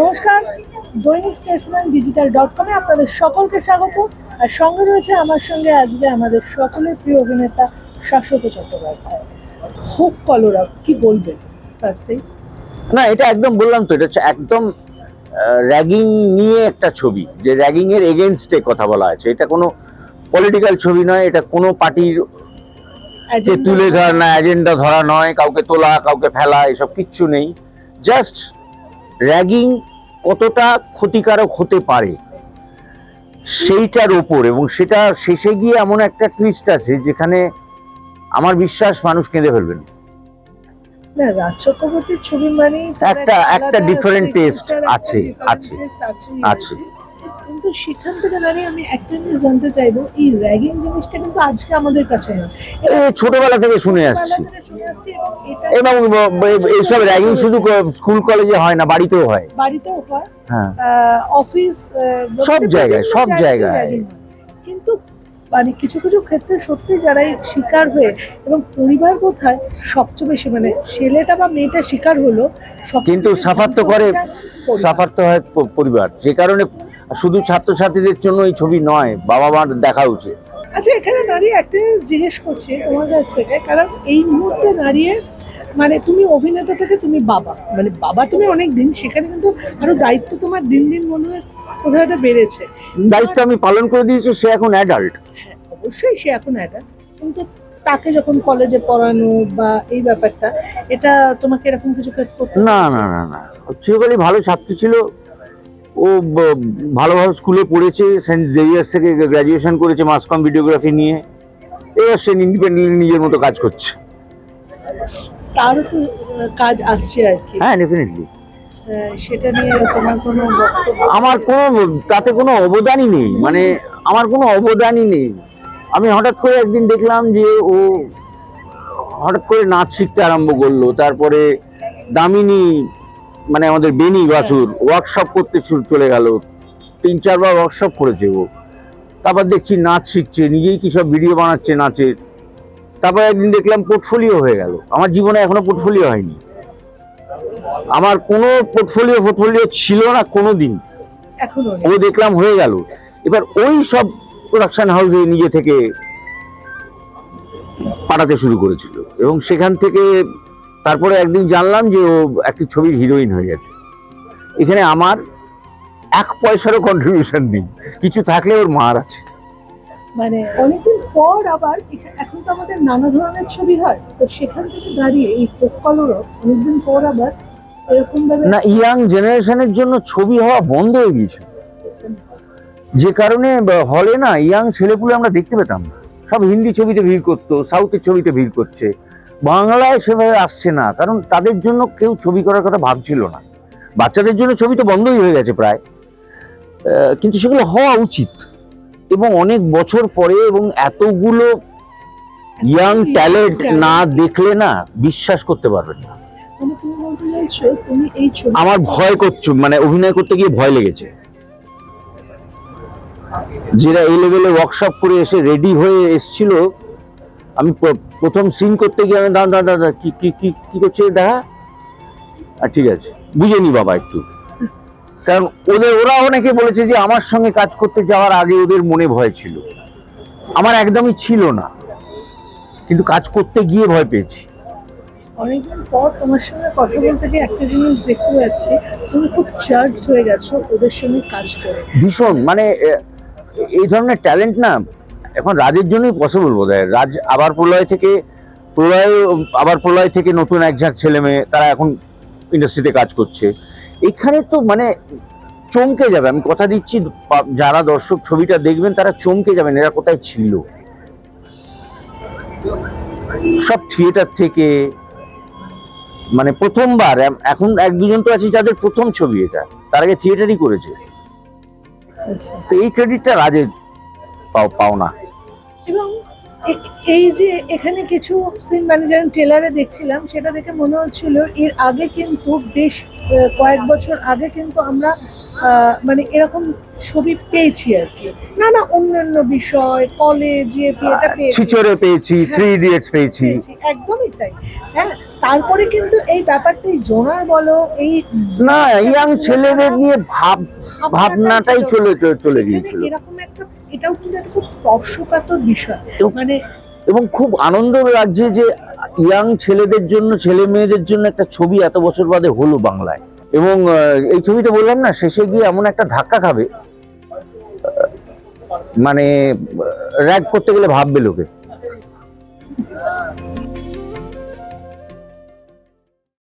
নমস্কার, দৈনিক স্টেটসম্যান ডিজিটাল.com-এ আপনাদের সকলকে স্বাগত। আর সঙ্গে রয়েছে আমার সঙ্গে আজকে আমাদের সকলের প্রিয় অভিনেতা শাশ্বত চট্টোপাধ্যায়। খুব কলরা, কি বলবেন ফার্স্টেই? না, এটা একদম বললাম তো, এটা হচ্ছে একদম র্যাগিং নিয়ে একটা ছবি, যে র্যাগিং এর এগেনস্টে কথা বলা আছে। এটা কোনো পলিটিক্যাল ছবি নয়, এটা কোনো পার্টির তুলে ধরা না, এজেন্ডা ধরা নয়, কাউকে তোলা কাউকে ফেলা এসব কিচ্ছু নেই। জাস্ট র্যাগিং কতটা ক্ষতিকারক হতে পারে সেইটার ওপর, এবং সেটা শেষে গিয়ে এমন একটা টুইস্ট আছে যেখানে আমার বিশ্বাস মানুষ কেঁদে ফেলবেন। না, রাজ চক্রবর্তীর ছবি মানে একটা ডিফারেন্ট টেস্ট আছে। কিন্তু সেখান থেকে দাঁড়িয়ে আমি একটা জিনিস জানতে চাইবো, এই র্যাগিং জিনিসটা কিন্তু আজকে আমাদের কাছে না, ছোটবেলা থেকে শুনে আসছি। এবং এইসব র্যাগিং শুধু স্কুল কলেজে হয় না, বাড়িতেও হয়। হ্যাঁ, অফিস, সব জায়গায়। কিন্তু মানে কিছু কিছু ক্ষেত্রে সত্যি যারাই শিকার হয়ে, এবং পরিবার কোথায় সবচেয়ে বেশি, মানে ছেলেটা বা মেয়েটা শিকার হলো, কিন্তু সাফার তো হয় পরিবার। যে কারণে শুধু ছাত্রছাত্রীদের জন্য এই ছবি নয়, বাবা মার দেখা উচিত। আচ্ছা, এখানে দাঁড়িয়ে একটা জিজ্ঞেস করছি তোমার কাছ থেকে, কারণ এই মুহূর্তে দাঁড়িয়ে মানে তুমি অভিনেতা থেকে তুমি বাবা, মানে বাবা তুমি অনেক দিন, সেখানে কিন্তু আরো দায়িত্ব তোমার দিন দিন মনে হয় কোথাও একটা বেড়েছে। দায়িত্ব আমি পালন করে দিয়েছি, সে এখন অ্যাডাল্ট। হ্যাঁ, অবশ্যই সে এখন অ্যাডাল্ট, কিন্তু তাকে যখন কলেজে পড়ানো বা এই ব্যাপারটা, এটা তোমাকে এরকম কিছু ফেস করতে? না, চিরকালই ভালো ছাত্র ছিল ও, ভালো স্কুলে পড়েছে, সেন্ট জেভিয়ার্স থেকে গ্র্যাজুয়েশন করেছে মাস কম ভিডিওগ্রাফি নিয়ে। এবার সে ইন্ডিপেন্ডেন্টলি নিজের মতো কাজ করছে। তারও তো কাজ আসছে আর কি। হ্যাঁ, ডেফিনেটলি। সেটা নিয়ে তোমার কোনো বক্তব্য? আমার তাতে কোনো অবদানই নেই, মানে আমার কোনো অবদানই নেই। আমি হঠাৎ করে একদিন দেখলাম যে ও হঠাৎ করে নাচ শিখতে আরম্ভ করলো। তারপরে দামিনী, মানে আমাদের বেনি বাসুর, ওয়ার্কশপ করতে চলে গেল। 3-4 বার ওয়ার্কশপ করেছে ও। তারপর দেখছি নাচ শিখছে, নিজেই কি সব ভিডিও বানাচ্ছে নাচের। তারপর একদিন দেখলাম পোর্টফোলিও হয়ে গেল। আমার জীবনে এখনো পোর্টফোলিও হয়নি। আমার কোনো পোর্টফোলিও ছিল না কোনোদিন, ও দেখলাম হয়ে গেল। এবার ওই সব প্রোডাকশন হাউসে নিজে থেকে পাঠাতে শুরু করেছিল, এবং সেখান থেকে তারপরে একদিন জানলাম যে ও একটি ছবির হিরোইন হয়ে গেছে। এখানে আমার 1 পয়সারও কন্ট্রিবিউশন নেই, কিছু থাকলে ওর মার আছে। মানে অনেকদিন পর আবার এখন তো আমাদের নানা ধরনের ছবি হয়, তো সেখান থেকে দাঁড়িয়ে এই কলরব অনেকদিন পর আবার এরকম ভাবে না, ইয়াং জেনারেশনের জন্য ছবি হওয়া বন্ধ হয়ে গিয়েছে, যে কারণে হলে না ইয়াং ছেলেপুলে আমরা দেখতে পেতাম না। সব হিন্দি ছবিতে ভিড় করতো, সাউথের ছবিতে ভিড় করছে, বাংলায় সেভাবে আসছে না, কারণ তাদের জন্য কেউ ছবি করার কথা ভাবছিল না। বাচ্চাদের জন্য ছবি তো বন্ধই হয়ে গেছে প্রায়, কিন্তু সেগুলো হওয়া উচিত। এবং অনেক বছর পরে, এবং এতগুলো ইয়াং ট্যালেন্ট না দেখলে না বিশ্বাস করতে পারবেন না। তুমি বলতে চাইছো তুমি এই ছবি? আমার ভয় করছো, মানে অভিনয় করতে গিয়ে ভয় লেগেছে। যারা এই লেভেলে ওয়ার্কশপ করে এসে রেডি হয়ে এসেছিল, আমি প্রথম সিন করতে গিয়ে আমি দাদা কি করছে দেখা, আর ঠিক আছে বুঝে নি বাবা একটু। কারণ ওরা অনেকে বলেছে যে আমার সঙ্গে কাজ করতে যাওয়ার আগে ওদের মনে ভয় ছিল, আমার একদমই ছিল না, কিন্তু কাজ করতে গিয়ে ভয় পেয়েছি। অনেকদিন পর তোমার সঙ্গে কথা বলতে গিয়ে একটা জিনিস দেখতে পাচ্ছি, তুমি খুব চার্জড হয়ে গেছো ওদের সঙ্গে কাজ করে। ভীষণ, মানে এই ধরনের ট্যালেন্ট না এখন রাজের জন্যই পসিবল বোধ হয়। রাজ আবার প্রলয় থেকে নতুন এক ঝাঁক ছেলে মেয়ে, তারা এখন ইন্ডাস্ট্রিতে কাজ করছে। এখানে তো মানে চমকে যাবে, আমি কথা দিচ্ছি। যারা দর্শক ছবিটা দেখবেন তারা চমকে যাবেন, এরা কোথায় ছিল। সব থিয়েটার থেকে, মানে প্রথমবার। এখন 1-2 জন তো আছে যাদের প্রথম ছবি এটা, তার আগে থিয়েটারই করেছে। তো এই ক্রেডিটটা রাজের পাওনা। এবং এই যে এখানে কিছু সিন ম্যানেজার ট্রেলারে দেখছিলাম, সেটা দেখে মনে হচ্ছিল এর আগে কিন্তু বেশ কয়েক বছর আগে কিন্তু আমরা মানে এরকম ছবি পেয়েছি আর কি, না অন্যান্য বিষয়, কলেজে থিয়েটার পেয়েছি, ছিচরে পেয়েছি, 3 ইডিয়টস পেয়েছি, একদমই তাই। হ্যাঁ, তারপরে কিন্তু এই ব্যাপারটাই জোনার বলো এই না, ইয়াং ছেলেদের নিয়ে ভাবনাটাই চলে সেখানে গিয়েছিল। এরকম একটা, এটাও কিন্তু একটা খুব স্পর্শকাতর বিষয়, মানে এবং খুব আনন্দ লাগছে যে ইয়াং ছেলেদের জন্য, ছেলে মেয়েদের জন্য একটা ছবি এত বছর বাদে হলো বাংলায়। এবং এই ছবিতে বললাম না, শেষে গিয়ে এমন একটা ধাক্কা খাবে, মানে র্যাগ করতে গেলে ভাববে লোকে।